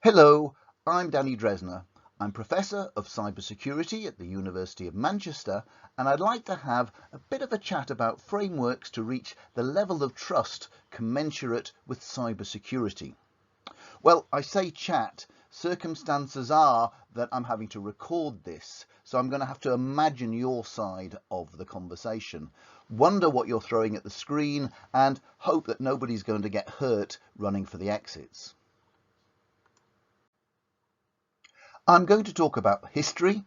Hello, I'm Danny Dresner. I'm Professor of Cybersecurity at the University of Manchester, and I'd like to have a bit of a chat about frameworks to reach the level of trust commensurate with cybersecurity. Well, I say chat. Circumstances are that I'm having to record this, so I'm going to have to imagine your side of the conversation, wonder what you're throwing at the screen, and hope that nobody's going to get hurt running for the exits. I'm going to talk about history,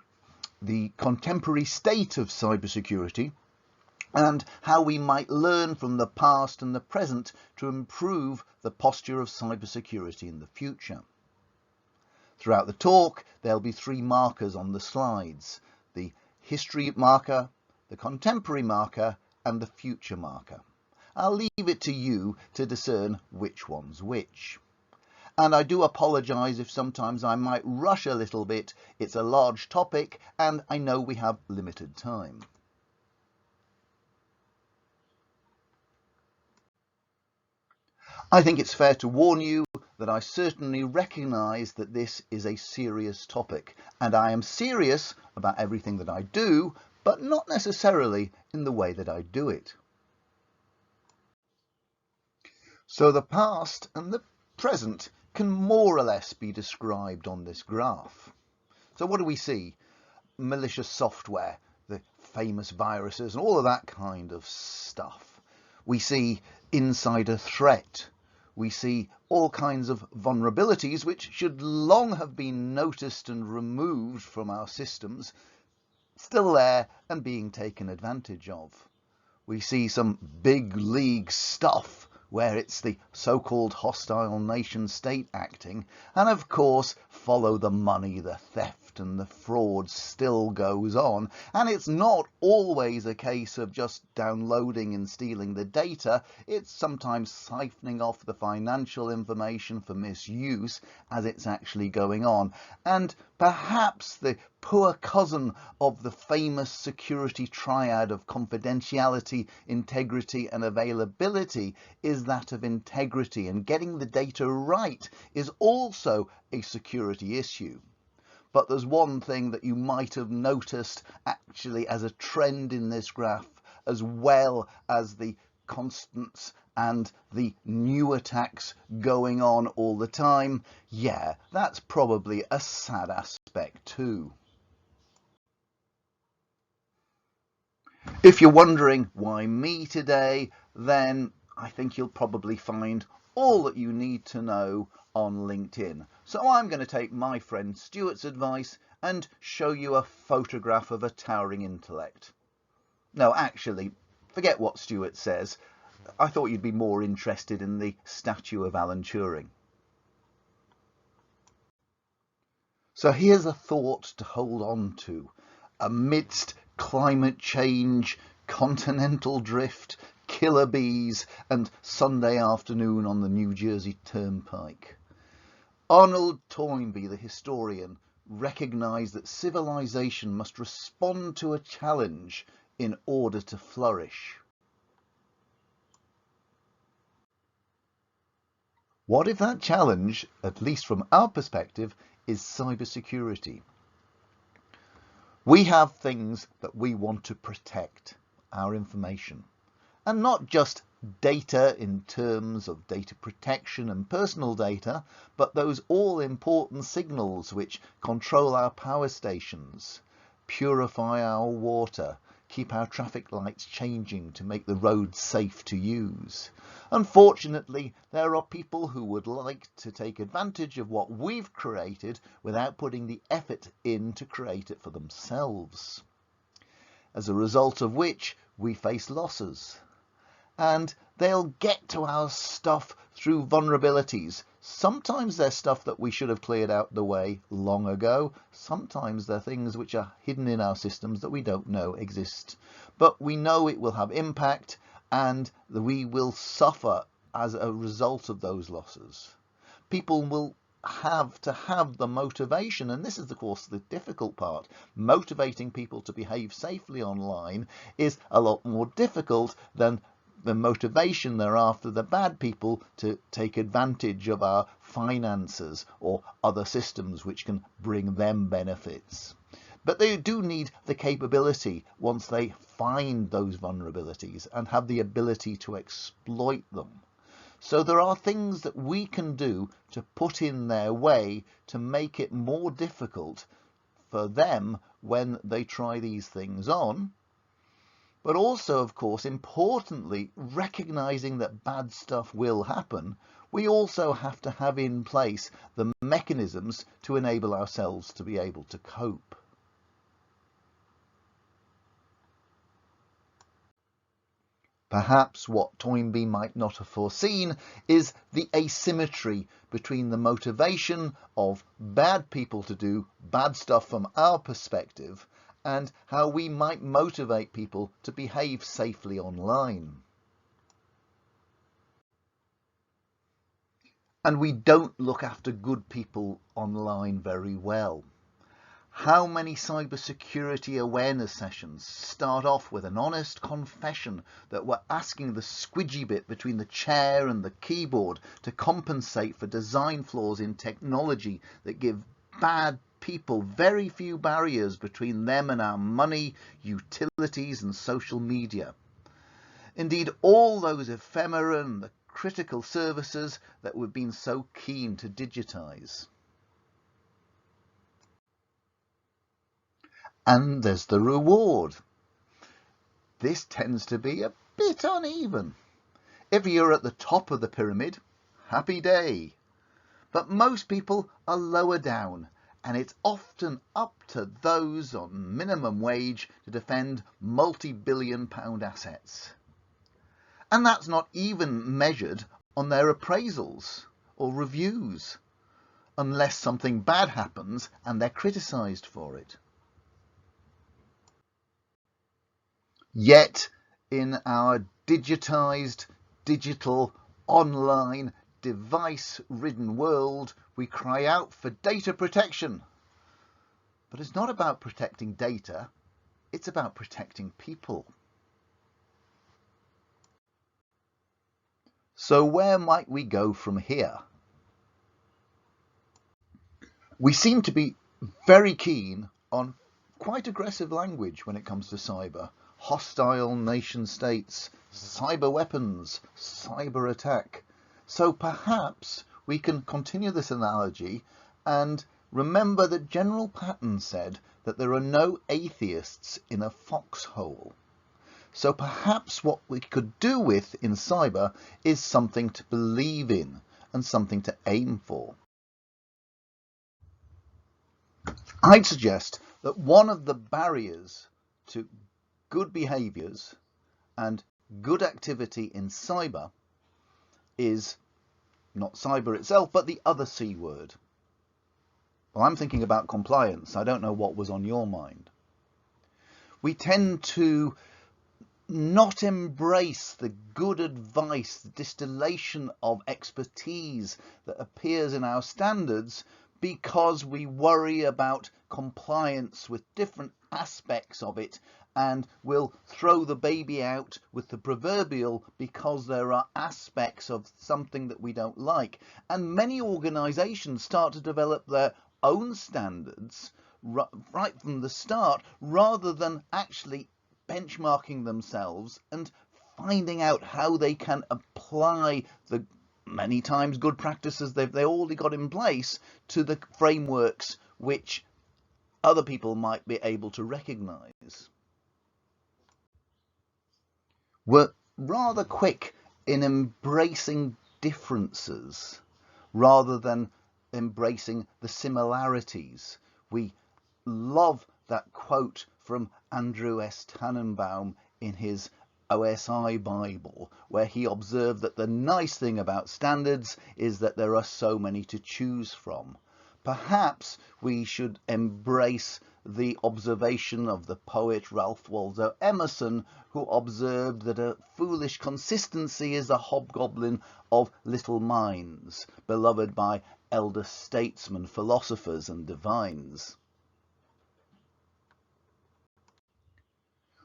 the contemporary state of cybersecurity, and how we might learn from the past and the present to improve the posture of cybersecurity in the future. Throughout the talk, there'll be three markers on the slides: the history marker, the contemporary marker, and the future marker. I'll leave it to you to discern which one's which. And I do apologise if sometimes I might rush a little bit. It's a large topic and I know we have limited time. I think it's fair to warn you that I certainly recognise that this is a serious topic, and I am serious about everything that I do, but not necessarily in the way that I do it. So the past and the present can more or less be described on this graph. So what do we see? Malicious software, the famous viruses, and all of that kind of stuff. We see insider threat. We see all kinds of vulnerabilities which should long have been noticed and removed from our systems, still there and being taken advantage of. We see some big league stuff where it's the so-called hostile nation state acting, and of course follow the money, the theft and the fraud still goes on, and it's not always a case of just downloading and stealing the data. It's sometimes siphoning off the financial information for misuse as it's actually going on, and perhaps the poor cousin of the famous security triad of confidentiality, integrity and availability is that of integrity, and getting the data right is also a security issue. But there's one thing that you might have noticed actually as a trend in this graph, as well as the constants and the new attacks going on all the time. Yeah, that's probably a sad aspect too. If you're wondering why me today, then I think you'll probably find all that you need to know on LinkedIn. So I'm going to take my friend Stuart's advice and show you a photograph of a towering intellect. No, actually, forget what Stuart says. I thought you'd be more interested in the statue of Alan Turing. So here's a thought to hold on to. Amidst climate change, continental drift, killer bees, and Sunday afternoon on the New Jersey Turnpike, Arnold Toynbee, the historian, recognised that civilization must respond to a challenge in order to flourish. What if that challenge, at least from our perspective, is cybersecurity? We have things that we want to protect, our information, and not just data in terms of data protection and personal data, but those all-important signals which control our power stations, purify our water, keep our traffic lights changing to make the roads safe to use. Unfortunately, there are people who would like to take advantage of what we've created without putting the effort in to create it for themselves. As a result of which, we face losses. And they'll get to our stuff through vulnerabilities. Sometimes they're stuff that we should have cleared out the way long ago. Sometimes they're things which are hidden in our systems that we don't know exist. But we know it will have impact, and we will suffer as a result of those losses. People will have to have the motivation, and this is of course the difficult part. Motivating people to behave safely online is a lot more difficult than the motivation thereafter the bad people to take advantage of our finances or other systems which can bring them benefits. But they do need the capability, once they find those vulnerabilities, and have the ability to exploit them. So there are things that we can do to put in their way to make it more difficult for them when they try these things on. But also, of course, importantly, recognizing that bad stuff will happen, we also have to have in place the mechanisms to enable ourselves to be able to cope. Perhaps what Toynbee might not have foreseen is the asymmetry between the motivation of bad people to do bad stuff from our perspective and how we might motivate people to behave safely online. And we don't look after good people online very well. How many cybersecurity awareness sessions start off with an honest confession that we're asking the squidgy bit between the chair and the keyboard to compensate for design flaws in technology that give bad people very few barriers between them and our money, utilities and social media. Indeed, all those ephemera and the critical services that we've been so keen to digitize. And there's the reward. This tends to be a bit uneven. If you're at the top of the pyramid, happy day. But most people are lower down, and it's often up to those on minimum wage to defend multi-billion-pound assets. And that's not even measured on their appraisals or reviews, unless something bad happens and they're criticised for it. Yet, in our digitized, digital, online, device-ridden world, we cry out for data protection. But it's not about protecting data, it's about protecting people. So where might we go from here? We seem to be very keen on quite aggressive language when it comes to cyber. Hostile nation states, cyber weapons, cyber attack. So perhaps we can continue this analogy and remember that General Patton said that there are no atheists in a foxhole. So perhaps what we could do with in cyber is something to believe in and something to aim for. I'd suggest that one of the barriers to good behaviours and good activity in cyber is not cyber itself, but the other C word. Well, I'm thinking about compliance. I don't know what was on your mind. We tend to not embrace the good advice, the distillation of expertise that appears in our standards because we worry about compliance with different aspects of it, and we'll throw the baby out with the proverbial because there are aspects of something that we don't like. And many organisations start to develop their own standards right from the start, rather than actually benchmarking themselves and finding out how they can apply the many times good practices they've already got in place to the frameworks which other people might be able to recognise. We're rather quick in embracing differences rather than embracing the similarities. We love that quote from Andrew S. Tannenbaum in his OSI Bible, where he observed that the nice thing about standards is that there are so many to choose from. Perhaps we should embrace the observation of the poet Ralph Waldo Emerson, who observed that a foolish consistency is a hobgoblin of little minds, beloved by elder statesmen, philosophers and divines.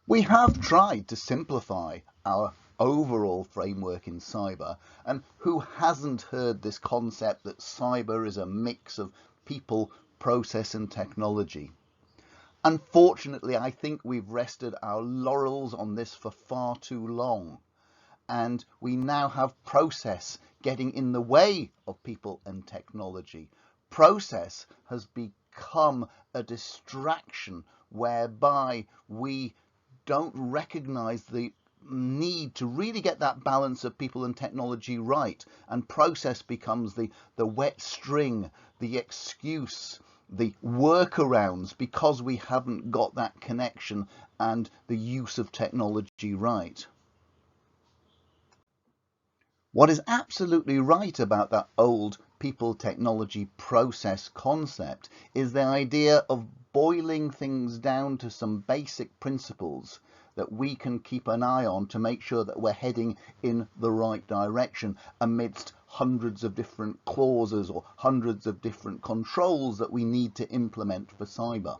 We have tried to simplify our overall framework in cyber. And who hasn't heard this concept that cyber is a mix of people, process and technology? Unfortunately, I think we've rested our laurels on this for far too long, and we now have process getting in the way of people and technology. Process has become a distraction whereby we don't recognize the need to really get that balance of people and technology right, and process becomes the wet string, the excuse, the workarounds, because we haven't got that connection and the use of technology right. What is absolutely right about that old people, technology, process concept is the idea of boiling things down to some basic principles that we can keep an eye on to make sure that we're heading in the right direction amidst hundreds of different clauses or hundreds of different controls that we need to implement for cyber.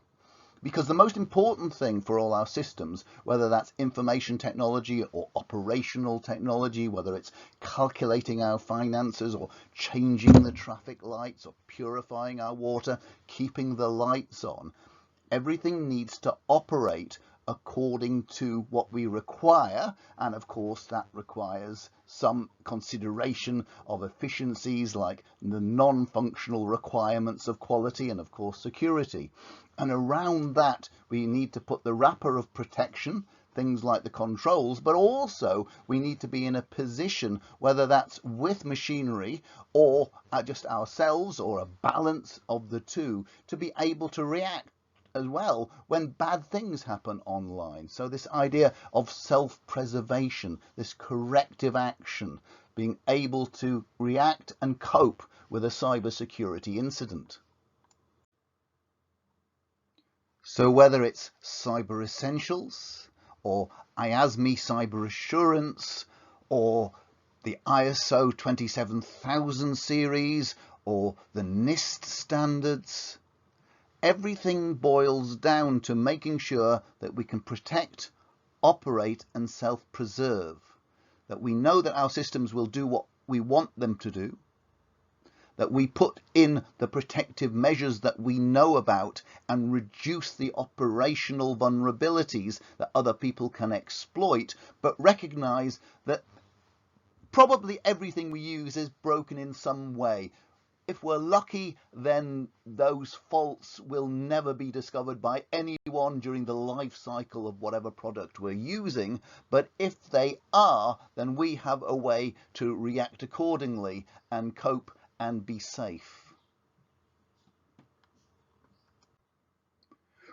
Because the most important thing for all our systems, whether that's information technology or operational technology, whether it's calculating our finances or changing the traffic lights or purifying our water, keeping the lights on, everything needs to operate according to what we require, and of course that requires some consideration of efficiencies like the non-functional requirements of quality and of course security. And around that we need to put the wrapper of protection, things like the controls, but also we need to be in a position, whether that's with machinery or just ourselves or a balance of the two, to be able to react as well when bad things happen online. So this idea of self-preservation, this corrective action, being able to react and cope with a cybersecurity incident. So whether it's Cyber Essentials or IASME Cyber Assurance or the ISO 27000 series or the NIST standards, everything boils down to making sure that we can protect, operate and self-preserve, that we know that our systems will do what we want them to do, that we put in the protective measures that we know about and reduce the operational vulnerabilities that other people can exploit, but recognize that probably everything we use is broken in some way. If we're lucky, then those faults will never be discovered by anyone during the life cycle of whatever product we're using. But if they are, then we have a way to react accordingly and cope and be safe.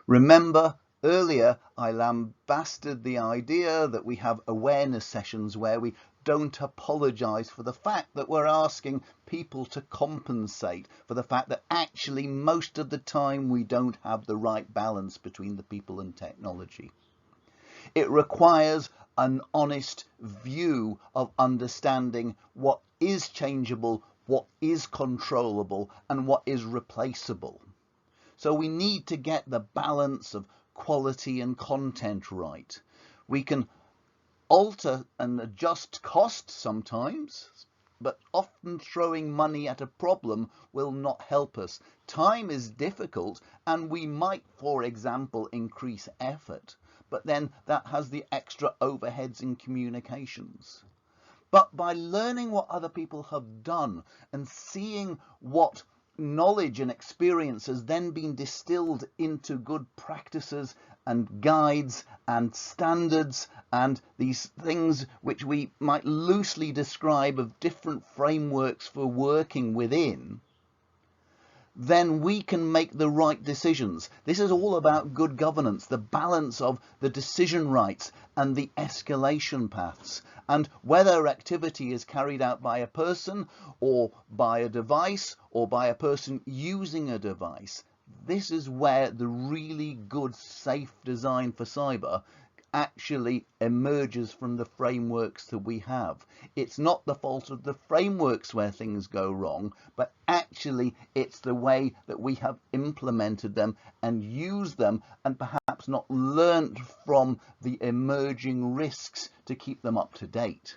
Remember, earlier I lambasted the idea that we have awareness sessions where we don't apologize for the fact that we're asking people to compensate for the fact that actually most of the time we don't have the right balance between the people and technology. It requires an honest view of understanding what is changeable, what is controllable, and what is replaceable. So we need to get the balance of quality and content right. We can alter and adjust costs sometimes, but often throwing money at a problem will not help us. Time is difficult, and we might, for example, increase effort, but then that has the extra overheads in communications. But by learning what other people have done and seeing what knowledge and experience has then been distilled into good practices and guides and standards and these things which we might loosely describe of different frameworks for working within, then we can make the right decisions. This is all about good governance, the balance of the decision rights and the escalation paths, and whether activity is carried out by a person or by a device or by a person using a device. This is where the really good, safe design for cyber actually emerges from the frameworks that we have. It's not the fault of the frameworks where things go wrong, but actually it's the way that we have implemented them and used them and perhaps perhaps not learnt from the emerging risks to keep them up to date.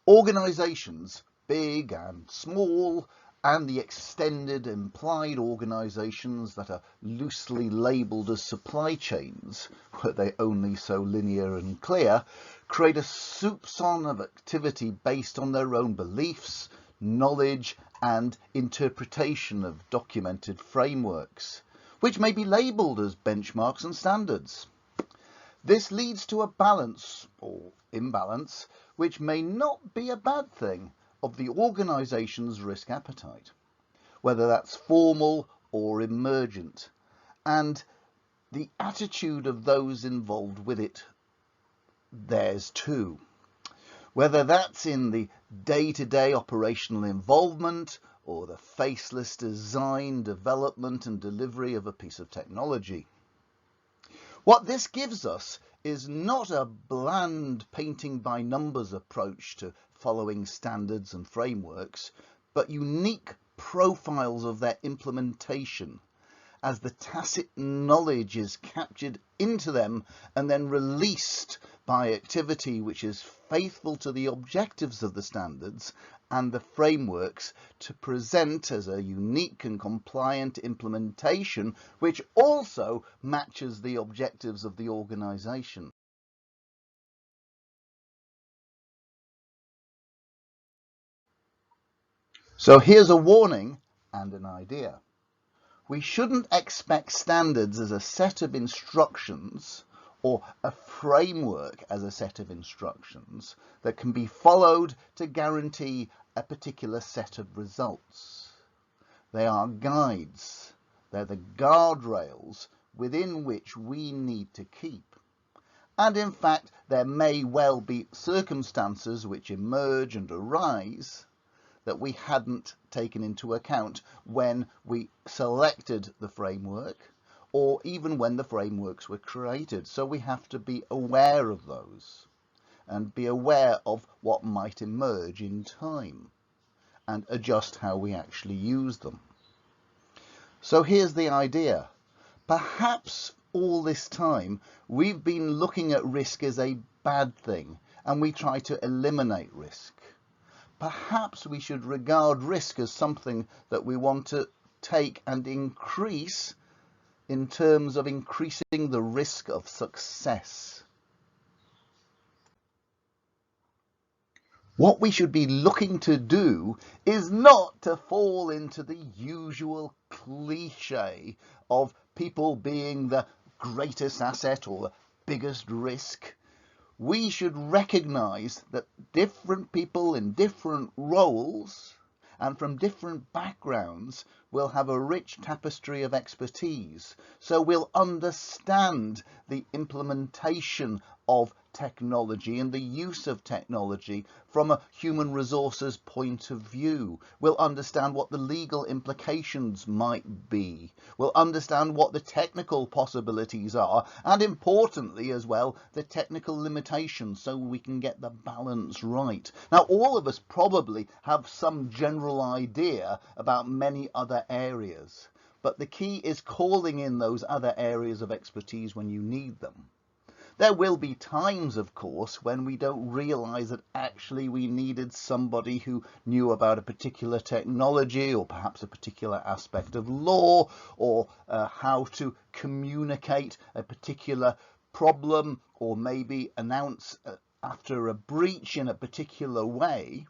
Organisations, big and small, and the extended implied organisations that are loosely labelled as supply chains, were they only so linear and clear, create a soupçon of activity based on their own beliefs, knowledge and interpretation of documented frameworks, which may be labelled as benchmarks and standards. This leads to a balance or imbalance, which may not be a bad thing, of the organisation's risk appetite, whether that's formal or emergent, and the attitude of those involved with it, theirs too. Whether that's in the day-to-day operational involvement or the faceless design, development and delivery of a piece of technology. What this gives us is not a bland painting by numbers approach to following standards and frameworks, but unique profiles of their implementation as the tacit knowledge is captured into them and then released by activity which is faithful to the objectives of the standards and the frameworks to present as a unique and compliant implementation which also matches the objectives of the organisation. So here's a warning and an idea. We shouldn't expect standards as a set of instructions or a framework as a set of instructions that can be followed to guarantee a particular set of results. They are guides. They're the guardrails within which we need to keep. And in fact, there may well be circumstances which emerge and arise that we hadn't taken into account when we selected the framework or even when the frameworks were created. So we have to be aware of those and be aware of what might emerge in time and adjust how we actually use them. So here's the idea. Perhaps all this time we've been looking at risk as a bad thing and we try to eliminate risk. Perhaps we should regard risk as something that we want to take and increase in terms of increasing the risk of success. What we should be looking to do is not to fall into the usual cliche of people being the greatest asset or the biggest risk. We should recognise that different people in different roles and from different backgrounds will have a rich tapestry of expertise. So we'll understand the implementation of technology and the use of technology from a human resources point of view. We'll understand what the legal implications might be. We'll understand what the technical possibilities are, and importantly as well, the technical limitations, so we can get the balance right. Now, all of us probably have some general idea about many other areas, but the key is calling in those other areas of expertise when you need them. There will be times, of course, when we don't realise that actually we needed somebody who knew about a particular technology or perhaps a particular aspect of law or how to communicate a particular problem or maybe announce after a breach in a particular way.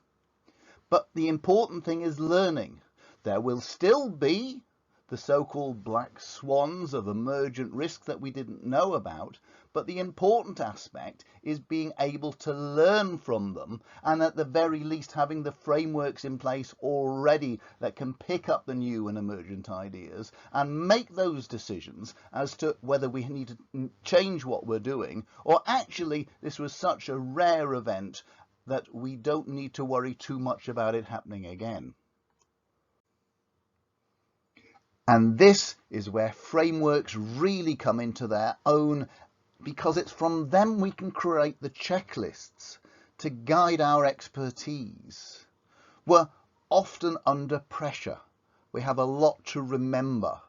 But the important thing is learning. There will still be the so-called black swans of emergent risk that we didn't know about, but the important aspect is being able to learn from them and at the very least having the frameworks in place already that can pick up the new and emergent ideas and make those decisions as to whether we need to change what we're doing or actually this was such a rare event that we don't need to worry too much about it happening again. And this is where frameworks really come into their own, because it's from them we can create the checklists to guide our expertise. We're often under pressure. We have a lot to remember.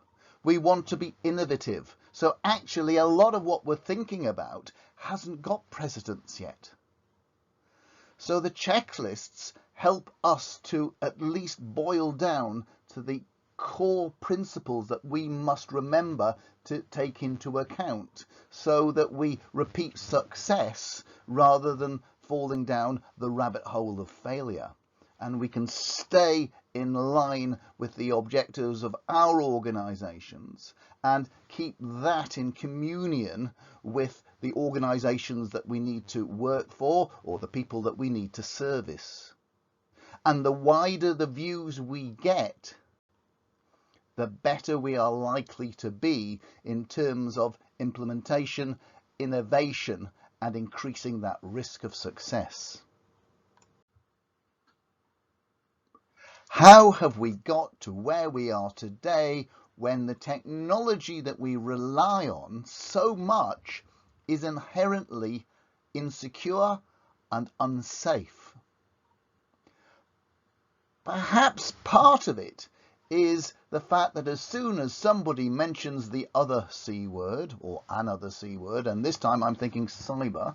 We want to be innovative. So actually a lot of what we're thinking about hasn't got precedence yet. So the checklists help us to at least boil down to the core principles that we must remember to take into account so that we repeat success rather than falling down the rabbit hole of failure. And we can stay in line with the objectives of our organisations and keep that in communion with the organisations that we need to work for or the people that we need to service. And the wider the views we get, the better we are likely to be in terms of implementation, innovation, and increasing that risk of success. How have we got to where we are today when the technology that we rely on so much is inherently insecure and unsafe? Perhaps part of it is the fact that as soon as somebody mentions the other C word or another C word, and this time I'm thinking cyber,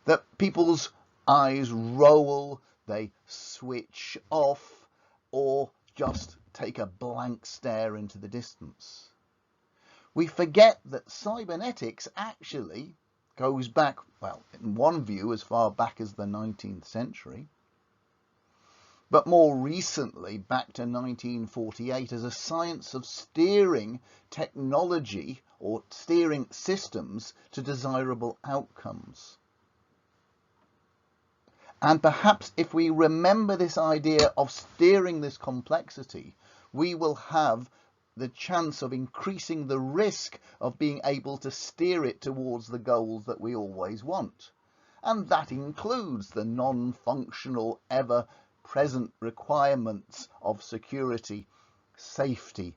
that people's eyes roll, they switch off, or just take a blank stare into the distance. We forget that cybernetics actually goes back, well, in one view, as far back as the 19th century, but more recently back to 1948 as a science of steering technology or steering systems to desirable outcomes. And perhaps if we remember this idea of steering this complexity, we will have the chance of increasing the risk of being able to steer it towards the goals that we always want. And that includes the non-functional, ever-present requirements of security, safety,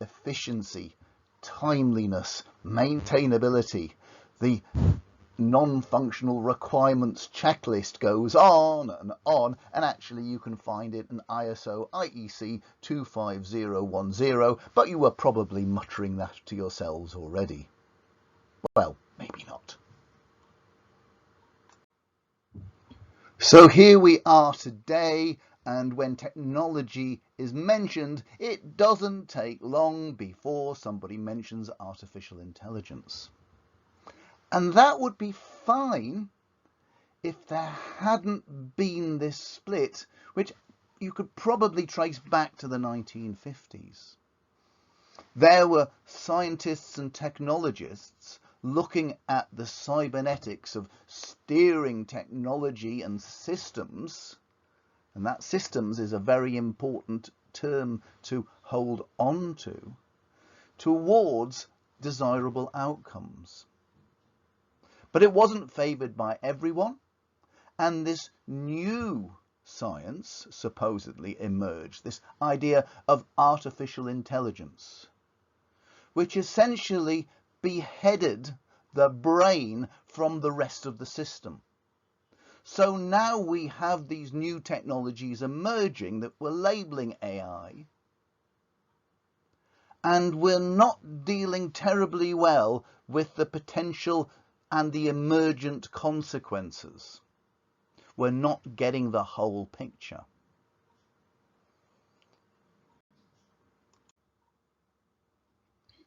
efficiency, timeliness, maintainability. The non-functional requirements checklist goes on, and actually you can find it in ISO IEC 25010, but you were probably muttering that to yourselves already. Well, maybe not. So here we are today, and when technology is mentioned, it doesn't take long before somebody mentions artificial intelligence. And that would be fine if there hadn't been this split, which you could probably trace back to the 1950s. There were scientists and technologists looking at the cybernetics of steering technology and systems, and that systems is a very important term to hold on to, towards desirable outcomes. But it wasn't favoured by everyone, and this new science supposedly emerged, this idea of artificial intelligence, which essentially beheaded the brain from the rest of the system. So now we have these new technologies emerging that we're labelling AI, and we're not dealing terribly well with the potential and the emergent consequences. We're not getting the whole picture.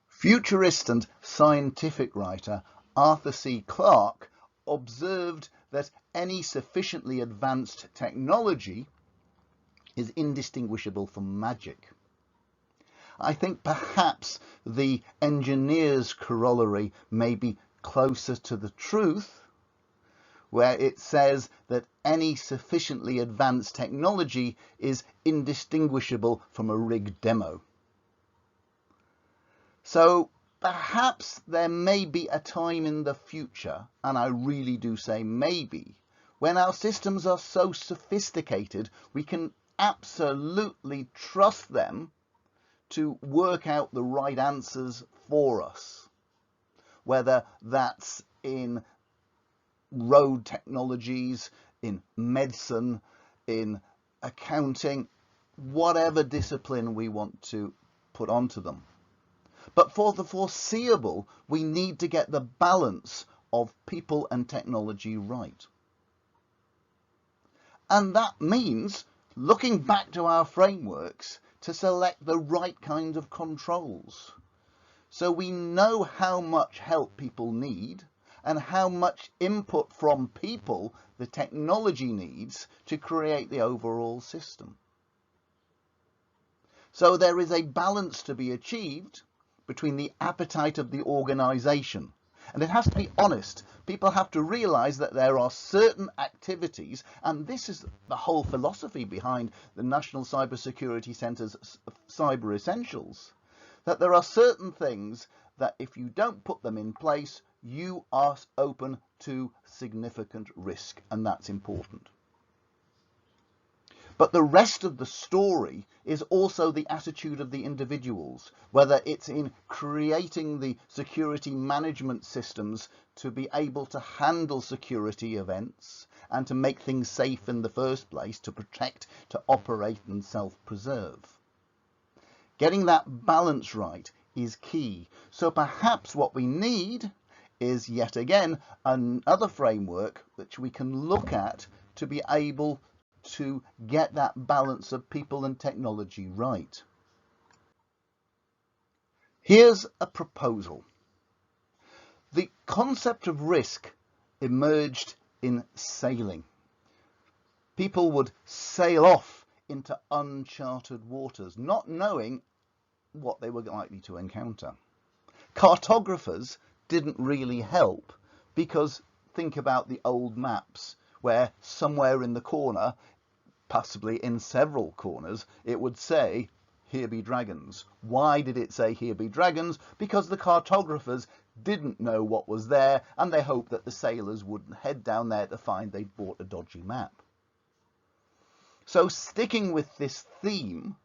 Futurist and scientific writer Arthur C. Clarke observed that any sufficiently advanced technology is indistinguishable from magic. I think perhaps the engineer's corollary may be closer to the truth, where it says that any sufficiently advanced technology is indistinguishable from a rigged demo. So perhaps there may be a time in the future, and I really do say maybe, when our systems are so sophisticated we can absolutely trust them to work out the right answers for us. Whether that's in road technologies, in medicine, in accounting, whatever discipline we want to put onto them. But for the foreseeable, we need to get the balance of people and technology right. And that means looking back to our frameworks to select the right kinds of controls. So we know how much help people need and how much input from people the technology needs to create the overall system. So there is a balance to be achieved between the appetite of the organisation. And it has to be honest. People have to realise that there are certain activities, and this is the whole philosophy behind the National Cybersecurity Centre's Cyber Essentials, that there are certain things that if you don't put them in place, you are open to significant risk, and that's important. But the rest of the story is also the attitude of the individuals, whether it's in creating the security management systems to be able to handle security events and to make things safe in the first place, to protect, to operate and self-preserve. Getting that balance right is key. So perhaps what we need is yet again another framework which we can look at to be able to get that balance of people and technology right. Here's a proposal. The concept of risk emerged in sailing. People would sail off into uncharted waters, not knowing what they were likely to encounter. Cartographers didn't really help because think about the old maps where somewhere in the corner, possibly in several corners, it would say, "Here be dragons." Why did it say "Here be dragons"? Because the cartographers didn't know what was there and they hoped that the sailors wouldn't head down there to find they'd bought a dodgy map. So sticking with this theme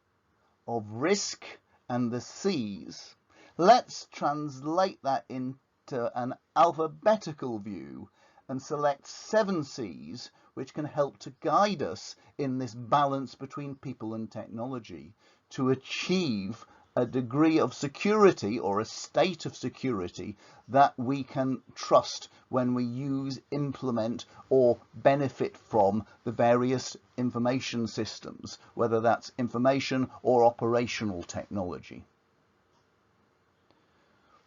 of risk and the seas, let's translate that into an alphabetical view and select 7 C's which can help to guide us in this balance between people and technology to achieve a degree of security or a state of security that we can trust when we use, implement or benefit from the various information systems, whether that's information or operational technology.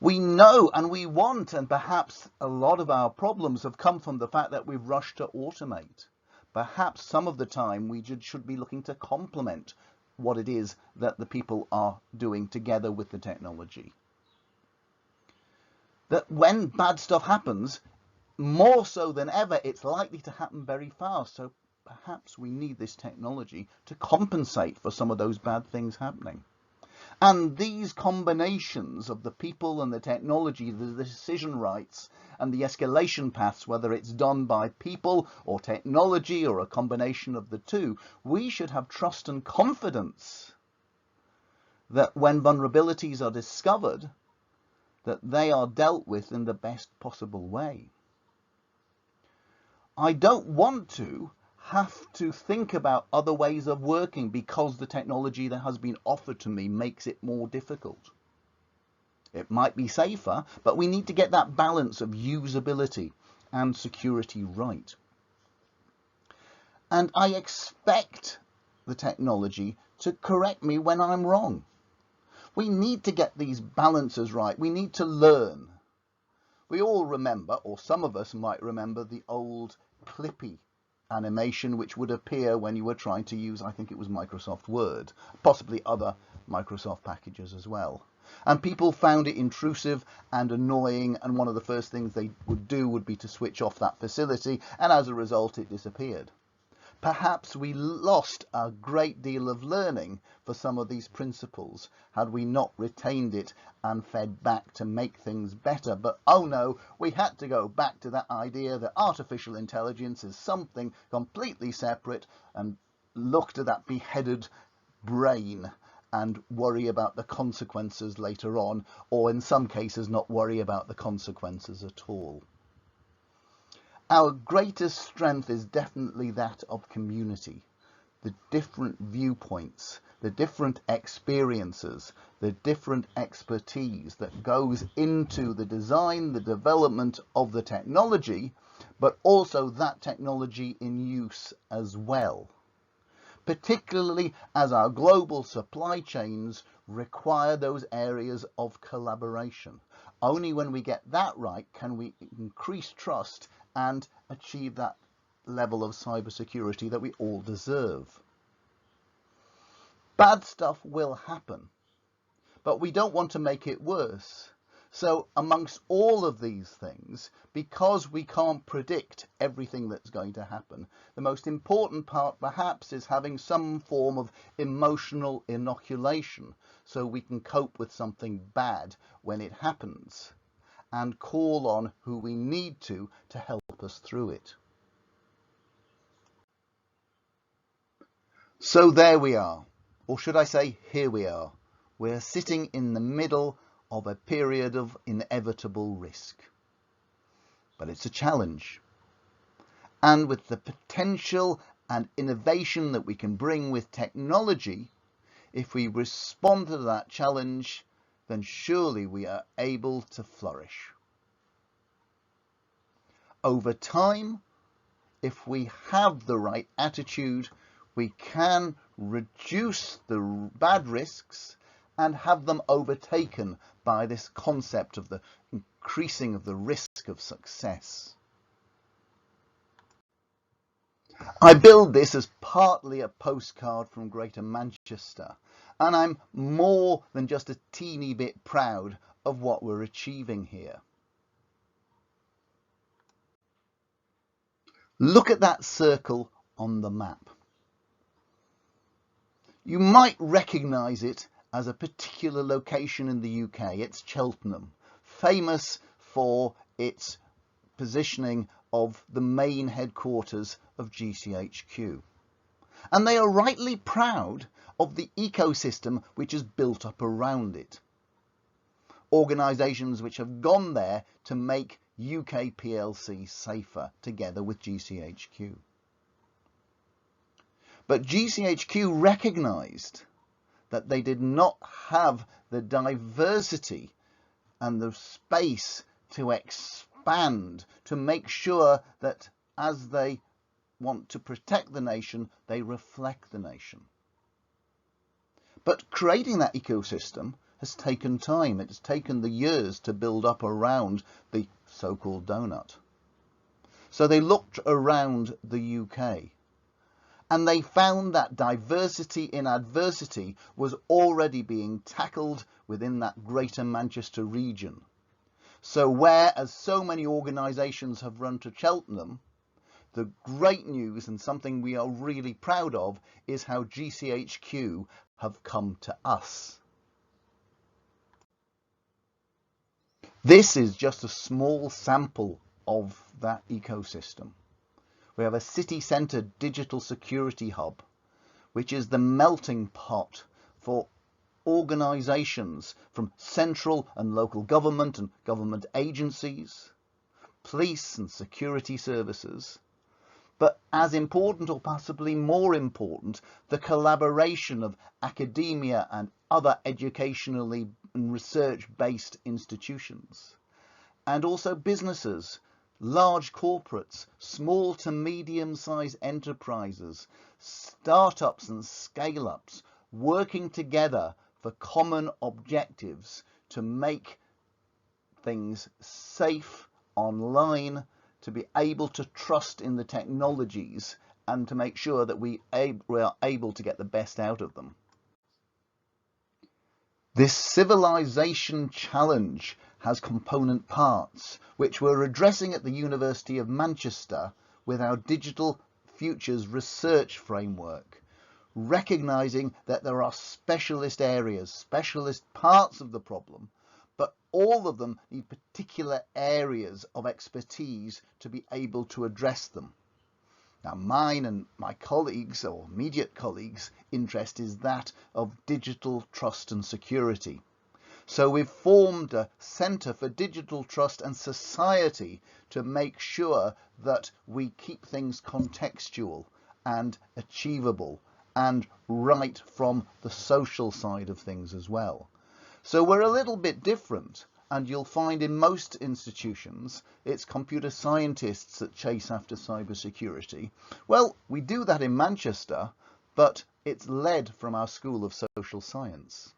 We know and we want, and perhaps a lot of our problems have come from the fact that we've rushed to automate. Perhaps some of the time we should be looking to complement what it is that the people are doing together with the technology. That when bad stuff happens, more so than ever, it's likely to happen very fast. So perhaps we need this technology to compensate for some of those bad things happening. And these combinations of the people and the technology, the decision rights and the escalation paths, whether it's done by people or technology or a combination of the two, we should have trust and confidence that when vulnerabilities are discovered, that they are dealt with in the best possible way. I don't want to have to think about other ways of working because the technology that has been offered to me makes it more difficult. It might be safer, but we need to get that balance of usability and security right. And I expect the technology to correct me when I'm wrong. We need to get these balances right. We need to learn. We all remember, or some of us might remember, the old Clippy animation which would appear when you were trying to use, I think it was Microsoft Word, possibly other Microsoft packages as well. And people found it intrusive and annoying, and one of the first things they would do would be to switch off that facility, and as a result it disappeared. Perhaps we lost a great deal of learning for some of these principles had we not retained it and fed back to make things better. But oh no, we had to go back to that idea that artificial intelligence is something completely separate and look to that beheaded brain and worry about the consequences later on, or in some cases not worry about the consequences at all. Our greatest strength is definitely that of community, the different viewpoints, the different experiences, the different expertise that goes into the design, the development of the technology, but also that technology in use as well, particularly as our global supply chains require those areas of collaboration. Only when we get that right can we increase trust and achieve that level of cybersecurity that we all deserve. Bad stuff will happen, but we don't want to make it worse. So amongst all of these things, because we can't predict everything that's going to happen, the most important part perhaps is having some form of emotional inoculation so we can cope with something bad when it happens and call on who we need to help us through it. So there we are, or should I say here we are. We're sitting in the middle of a period of inevitable risk. But it's a challenge. And with the potential and innovation that we can bring with technology, if we respond to that challenge, then surely we are able to flourish. Over time, if we have the right attitude, we can reduce the bad risks and have them overtaken by this concept of the increasing of the risk of success. I build this as partly a postcard from Greater Manchester, and I'm more than just a teeny bit proud of what we're achieving here. Look at that circle on the map. You might recognise it as a particular location in the UK. It's Cheltenham, famous for its positioning of the main headquarters of GCHQ. And they are rightly proud of the ecosystem which is built up around it. Organisations which have gone there to make UK PLC safer together with GCHQ. But GCHQ recognised that they did not have the diversity and the space to expand, to make sure that as they want to protect the nation, they reflect the nation. But creating that ecosystem has taken time. It's taken the years to build up around the so-called donut. So they looked around the UK. And they found that diversity in adversity was already being tackled within that Greater Manchester region. So whereas so many organisations have run to Cheltenham, the great news and something we are really proud of is how GCHQ have come to us. This is just a small sample of that ecosystem. We have a city centre digital security hub, which is the melting pot for organisations from central and local government and government agencies, police and security services. But as important, or possibly more important, the collaboration of academia and other educationally and research-based institutions, and also businesses, large corporates, small to medium-sized enterprises, startups and scale-ups, working together for common objectives to make things safe online, to be able to trust in the technologies and to make sure that we are able to get the best out of them. This civilization challenge has component parts which we're addressing at the University of Manchester with our Digital Futures Research Framework, recognising that there are specialist areas, specialist parts of the problem, but all of them need particular areas of expertise to be able to address them. Now, mine and my colleagues, or immediate colleagues' interest is that of digital trust and security. So we've formed a Centre for Digital Trust and Society to make sure that we keep things contextual and achievable and right from the social side of things as well. So we're a little bit different, and you'll find in most institutions it's computer scientists that chase after cybersecurity. Well, we do that in Manchester, but it's led from our School of Social Science.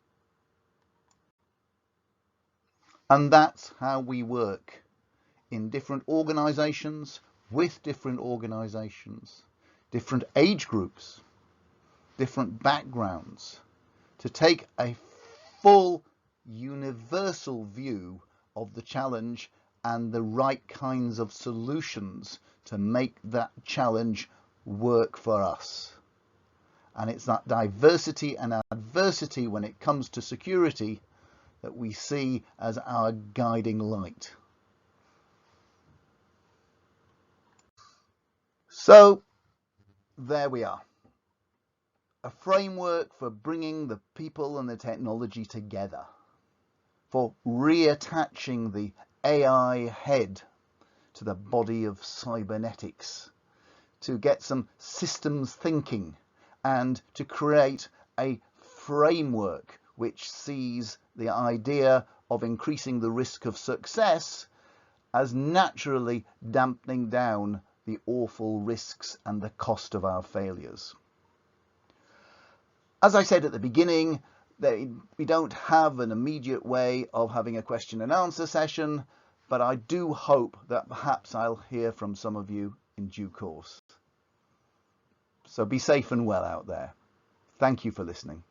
And that's how we work in different organisations, with different organisations, different age groups, different backgrounds, to take a full universal view of the challenge and the right kinds of solutions to make that challenge work for us. And it's that diversity and adversity when it comes to security that we see as our guiding light. So there we are. A framework for bringing the people and the technology together, for reattaching the AI head to the body of cybernetics, to get some systems thinking and to create a framework which sees the idea of increasing the risk of success as naturally dampening down the awful risks and the cost of our failures. As I said at the beginning, we don't have an immediate way of having a question and answer session, but I do hope that perhaps I'll hear from some of you in due course. So be safe and well out there. Thank you for listening.